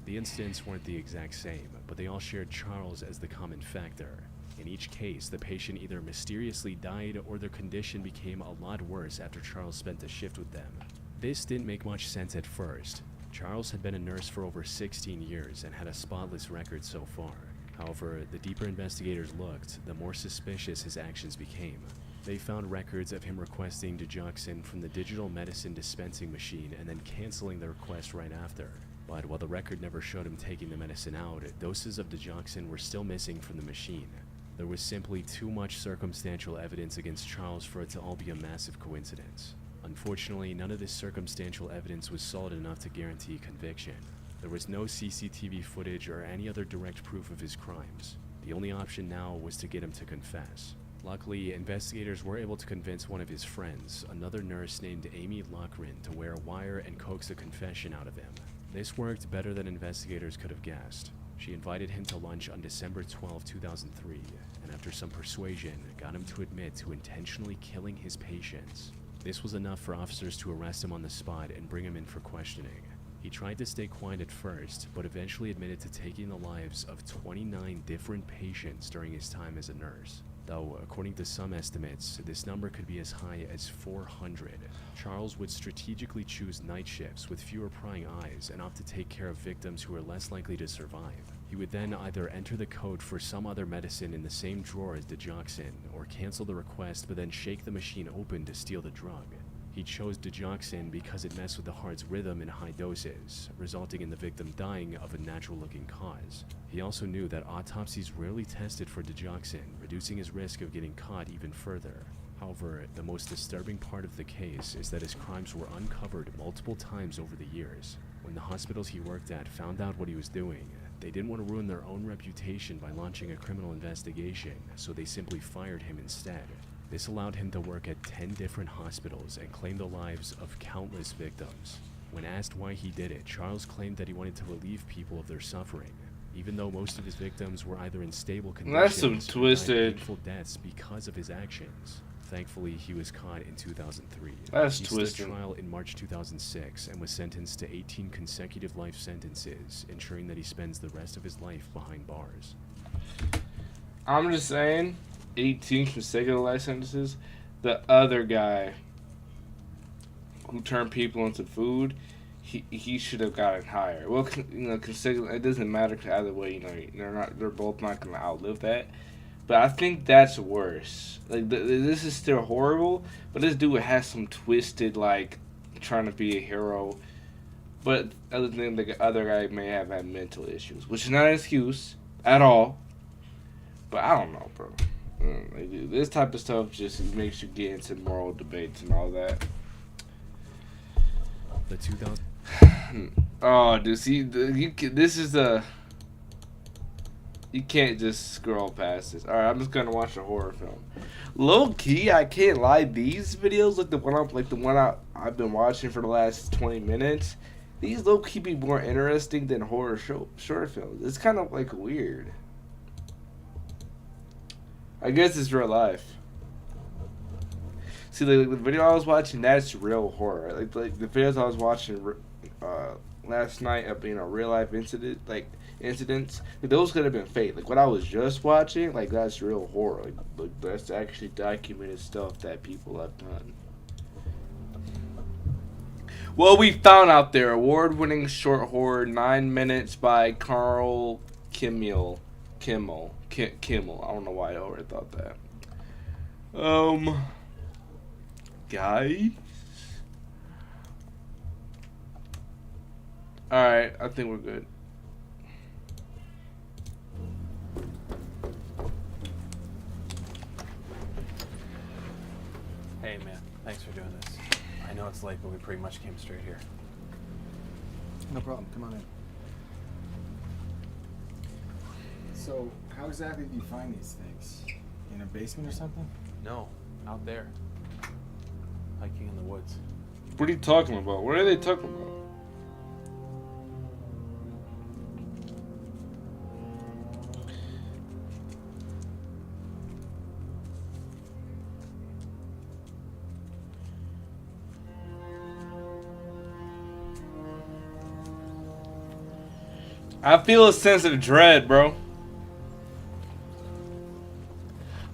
The incidents weren't the exact same, but they all shared Charles as the common factor. In each case, the patient either mysteriously died or their condition became a lot worse after Charles spent a shift with them. This didn't make much sense at first. Charles had been a nurse for over 16 years and had a spotless record so far. However, the deeper investigators looked, the more suspicious his actions became. They found records of him requesting digoxin from the digital medicine dispensing machine and then canceling the request right after. But while the record never showed him taking the medicine out, doses of digoxin were still missing from the machine. There was simply too much circumstantial evidence against Charles for it to all be a massive coincidence. Unfortunately, none of this circumstantial evidence was solid enough to guarantee conviction. There was no CCTV footage or any other direct proof of his crimes. The only option now was to get him to confess. Luckily, investigators were able to convince one of his friends, another nurse named Amy Lochran, to wear a wire and coax a confession out of him. This worked better than investigators could have guessed. She invited him to lunch on December 12, 2003, and after some persuasion, got him to admit to intentionally killing his patients. This was enough for officers to arrest him on the spot and bring him in for questioning. He tried to stay quiet at first, but eventually admitted to taking the lives of 29 different patients during his time as a nurse. Though, according to some estimates, this number could be as high as 400. Charles would strategically choose night shifts with fewer prying eyes and opt to take care of victims who were less likely to survive. He would then either enter the code for some other medicine in the same drawer as digoxin, or cancel the request but then shake the machine open to steal the drug. He chose digoxin because it messed with the heart's rhythm in high doses, resulting in the victim dying of a natural-looking cause. He also knew that autopsies rarely tested for digoxin, reducing his risk of getting caught even further. However, the most disturbing part of the case is that his crimes were uncovered multiple times over the years. When the hospitals he worked at found out what he was doing, they didn't want to ruin their own reputation by launching a criminal investigation, so they simply fired him instead. This allowed him to work at 10 different hospitals and claim the lives of countless victims. When asked why he did it, Charles claimed that he wanted to relieve people of their suffering, even though most of his victims were either in stable conditions That's some or died twisted. painful deaths because of his actions. Thankfully, he was caught in 2003. That's he twisted. stood trial in March 2006 and was sentenced to 18 consecutive life sentences, ensuring that he spends the rest of his life behind bars. I'm just saying, 18 consecutive life sentences. The other guy, who turn people into food, he should have gotten higher. Well, considering it doesn't matter either way. They're both not gonna outlive that. But I think that's worse. Like this is still horrible, but this dude has some twisted like trying to be a hero. But other than the other guy may have had mental issues, which is not an excuse at all. But I don't know, bro. Like, this type of stuff just makes you get into moral debates and all that. The 2000. Oh, dude, see, this is a. You can't just scroll past this. Alright, I'm just gonna watch a horror film. Low key, I can't lie. These videos, like the one I've been watching for the last 20 minutes, these low key be more interesting than horror short films. It's kind of like weird. I guess it's real life. See, like the video I was watching, that's real horror. Like the videos I was watching last night of real life incidents, like, those could have been fake. Like what I was just watching, like that's real horror. Like that's actually documented stuff that people have done. Well, we found out there, award-winning short horror 9 Minutes by Carl Kimmel. Kimmel. I don't know why I already thought that. Guys. Alright, I think we're good. Hey man, thanks for doing this. I know it's late, but we pretty much came straight here. No problem, come on in. So, how exactly do you find these things? In a basement or something? No, out there. Hiking in the woods. What are you talking about? What are they talking about? I feel a sense of dread, bro.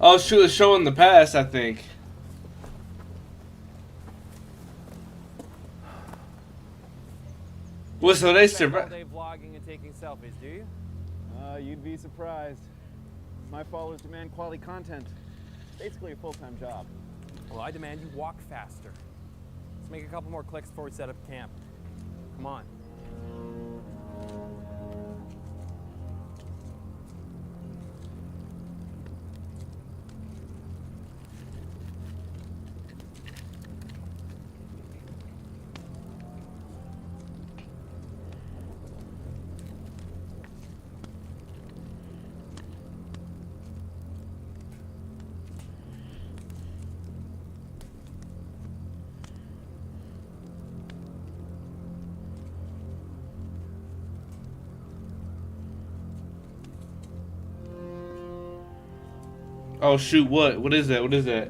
Oh shoot, it's showing the past, I think. Well, so they survived. All day vlogging and taking selfies, do you? You'd be surprised. My followers demand quality content. Basically a full-time job. Well, I demand you walk faster. Let's make a couple more clicks before we set up camp. Come on. Oh shoot, what? What is that? What is that?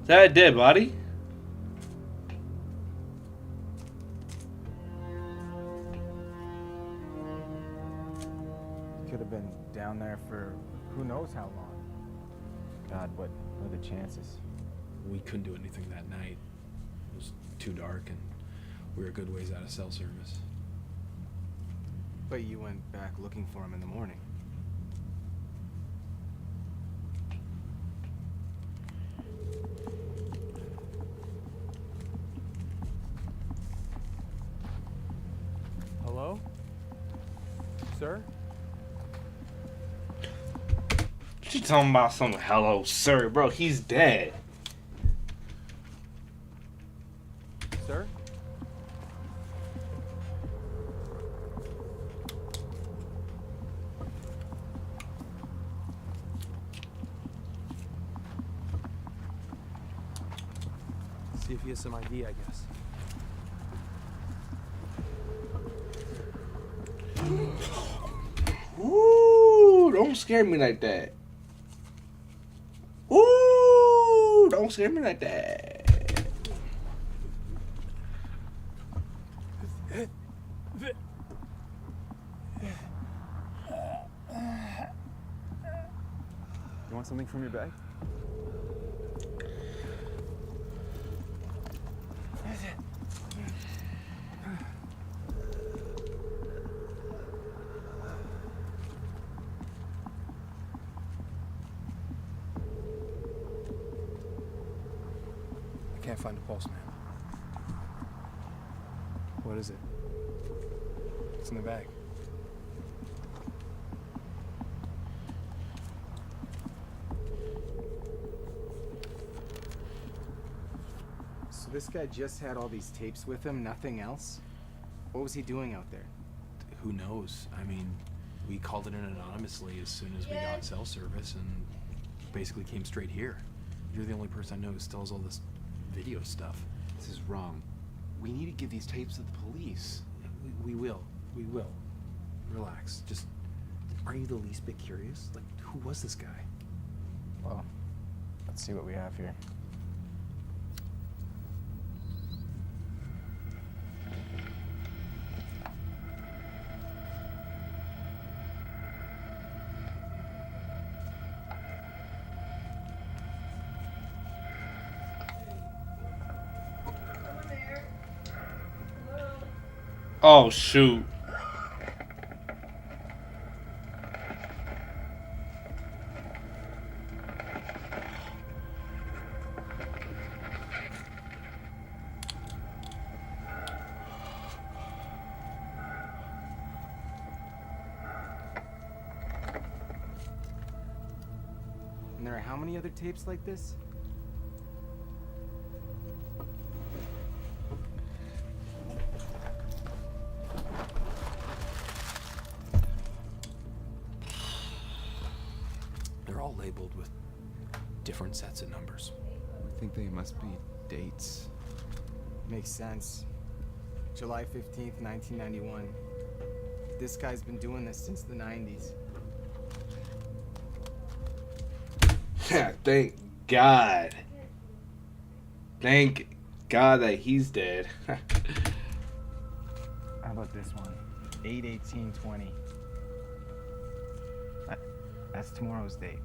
Is that a dead body? Could have been down there for who knows how long. God, what are the chances? We couldn't do anything that night. It was too dark and we were a good ways out of cell service. But you went back looking for him in the morning. Hello? Sir? She talking about some hello, sir, bro. He's dead. Sir? See if he has some ID, I guess. Ooh, don't scare me like that. Ooh, don't scare me like that. You want something from your bag? Can't find a pulse, man. What is it? It's in the bag. So this guy just had all these tapes with him, nothing else? What was he doing out there? Who knows? I mean, we called it in anonymously as soon as we got cell service and basically came straight here. You're the only person I know who still has all this video stuff. This is wrong. We need to give these tapes to the police. We will. We will. Relax. Just, are you the least bit curious? Like, who was this guy? Well, let's see what we have here. Oh shoot. And there are how many other tapes like this? They're all labeled with different sets of numbers. I think they must be dates. Makes sense. July 15th, 1991. This guy's been doing this since the 90s. Thank God. Thank God that he's dead. How about this one? 8/18/20. That's tomorrow's date.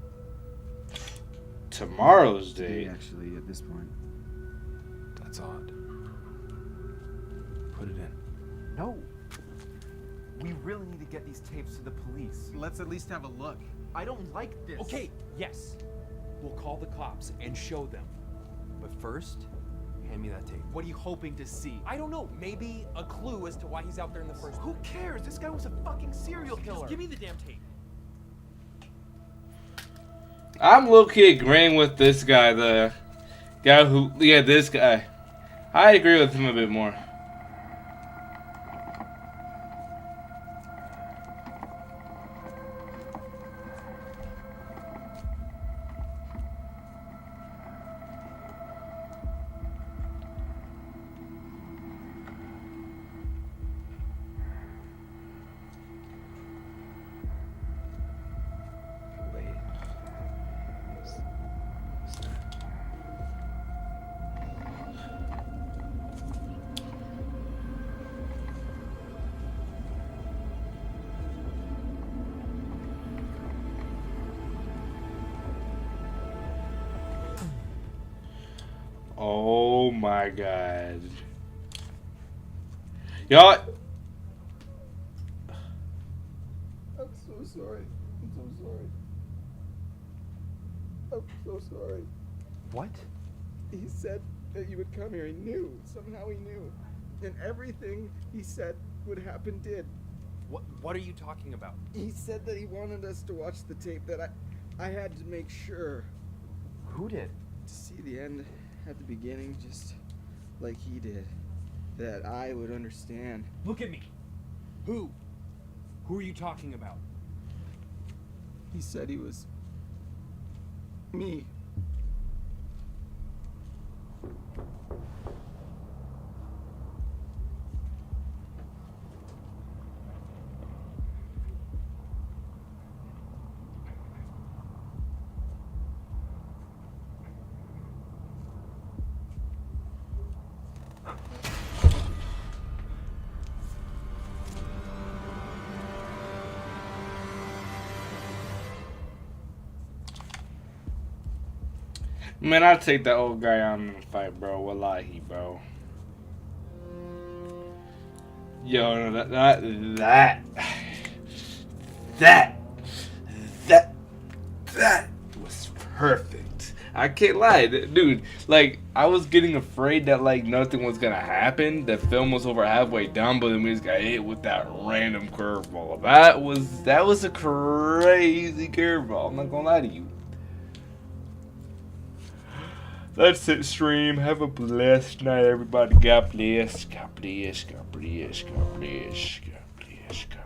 Tomorrow's date? Actually, at this point. That's odd. Put it in. No. We really need to get these tapes to the police. Let's at least have a look. I don't like this. Okay, yes. We'll call the cops and show them. But first, hand me that tape. What are you hoping to see? I don't know, maybe a clue as to why he's out there in the first place. Who cares? This guy was a fucking serial killer. Just give me the damn tape. I'm low-key agreeing with this guy, the guy who, yeah, this guy. I agree with him a bit more. Oh my God. Y'all. I'm so sorry. I'm so sorry. I'm so sorry. What? He said that you would come here. He knew. Somehow he knew. And everything he said would happen did. What are you talking about? He said that he wanted us to watch the tape, that I had to make sure. Who did? To see the end at the beginning, just like he did. That I would understand. Look at me. Who? Who are you talking about? He said he was me. Man, I'd take that old guy on in a fight, bro. Wallahi, bro. Yo, no, that was perfect. I can't lie, dude. Like, I was getting afraid that like nothing was gonna happen. The film was over halfway done, but then we just got hit with that random curveball. That was a crazy curveball. I'm not gonna lie to you. That's it, stream. Have a blessed night, everybody. God bless. God bless. God bless. God bless. God bless. God bless.